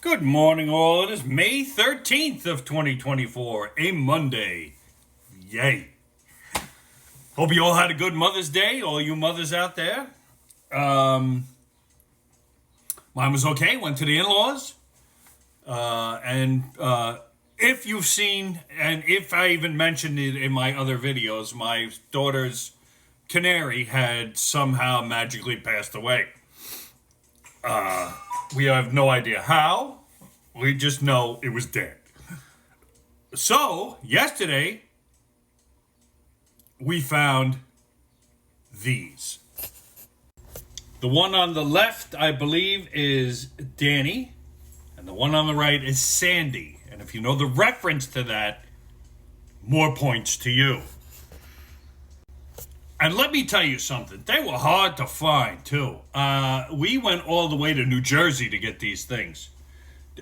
Good morning, all. It is May 13th of 2024, a Monday. Yay. Hope you all had a good Mother's Day, all you mothers out there. Mine was okay, went to the in-laws. And if you've seen, and if I even mentioned it in my other videos, my daughter's canary had somehow magically passed away. We have no idea how. We just know it was dead. So, yesterday, we found these. The one on the left, I believe, is Danny. And the one on the right is Sandy. And if you know the reference to that, more points to you. And let me tell you something. They were hard to find, too. We went all the way to New Jersey to get these things.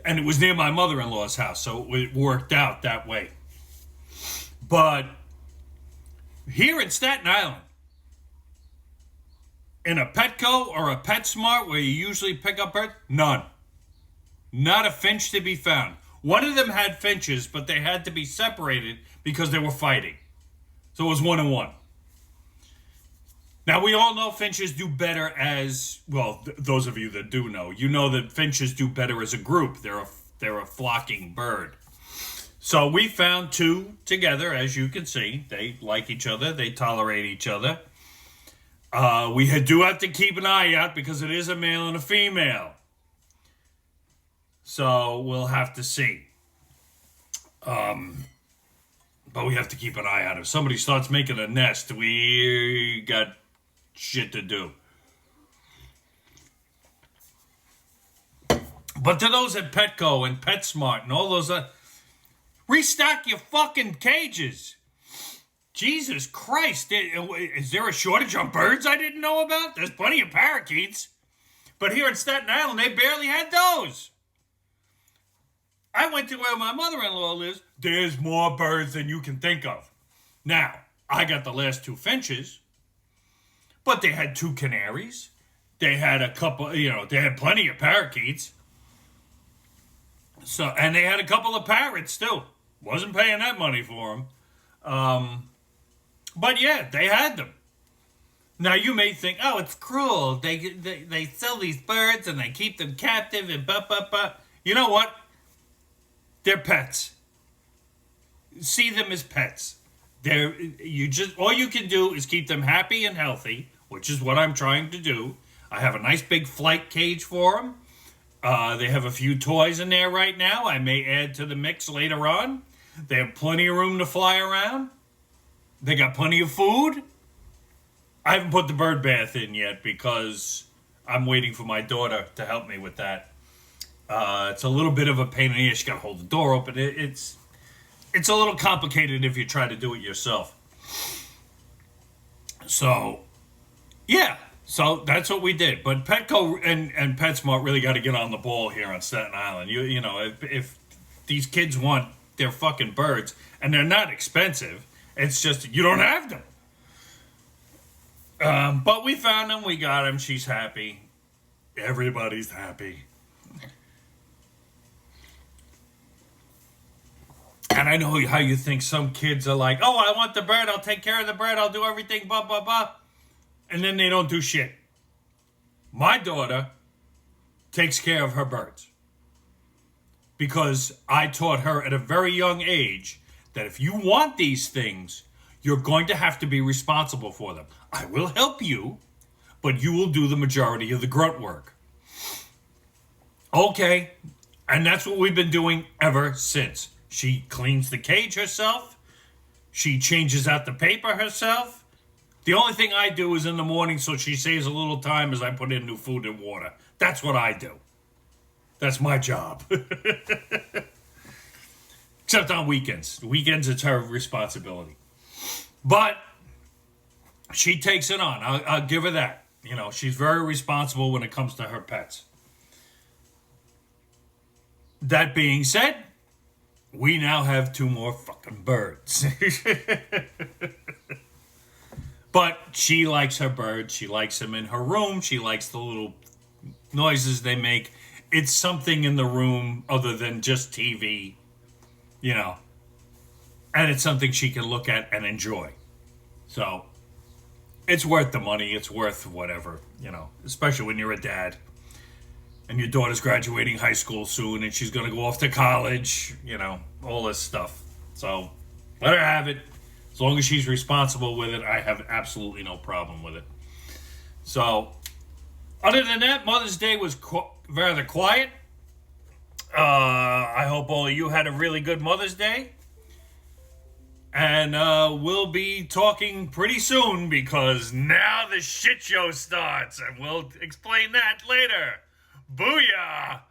And it was near my mother-in-law's house, so it worked out that way. But here in Staten Island, in a Petco or a PetSmart where you usually pick up birds, none. Not a finch to be found. One of them had finches, but they had to be separated because they were fighting. So it was 1-1. Now, we all know finches do better as, well, those of you that do know, you know that finches do better as a group. They're a flocking bird. So we found two together, as you can see. They like each other. They tolerate each other. We do have to keep an eye out because it is a male and a female. So we'll have to see. But we have to keep an eye out. If somebody starts making a nest, we got shit to do. But to those at Petco and PetSmart and all those, restock your fucking cages. Jesus Christ. Is there a shortage on birds I didn't know about? There's plenty of parakeets. But here in Staten Island, they barely had those. I went to where my mother-in-law lives. There's more birds than you can think of. Now, I got the last two finches. But they had two canaries. They had a couple, they had plenty of parakeets. So, and they had a couple of parrots too. Wasn't paying that money for them. But yeah, they had them. Now you may think, oh, it's cruel. They sell these birds and they keep them captive and blah. You know what? They're pets. See them as pets. All you can do is keep them happy and healthy, which is what I'm trying to do. I have a nice big flight cage for them. They have a few toys in there right now. I may add to the mix later on. They have plenty of room to fly around. They got plenty of food. I haven't put the bird bath in yet because I'm waiting for my daughter to help me with that. It's a little bit of a pain in the ass. You gotta hold the door open. It's a little complicated if you try to do it yourself. So, yeah. So that's what we did. But Petco and PetSmart really got to get on the ball here on Staten Island. You know, if these kids want their fucking birds, and they're not expensive, it's just you don't have them. But we found them. We got them. She's happy. Everybody's happy. And I know how you think some kids are like, oh, I want the bird, I'll take care of the bird, I'll do everything, blah, blah, blah. And then they don't do shit. My daughter takes care of her birds. Because I taught her at a very young age that if you want these things, you're going to have to be responsible for them. I will help you, but you will do the majority of the grunt work. Okay, and that's what we've been doing ever since. She cleans the cage herself. She changes out the paper herself. The only thing I do is in the morning so she saves a little time is I put in new food and water. That's what I do. That's my job. Except on weekends. Weekends, it's her responsibility. But she takes it on. I'll give her that. You know, she's very responsible when it comes to her pets. That being said, we now have two more fucking birds. But she likes her birds. She likes them in her room. She likes the little noises they make. it's something in the room other than just TV, you know, and it's something she can look at and enjoy. So it's worth the money. It's worth whatever, you know, especially when you're a dad and your daughter's graduating high school soon and she's going to go off to college, you know, all this stuff. So let her have it. As long as she's responsible with it, I have absolutely no problem with it. So, other than that, Mother's Day was rather quiet. I hope all of you had a really good Mother's Day. And we'll be talking pretty soon because now the shit show starts. And we'll explain that later. Booyah!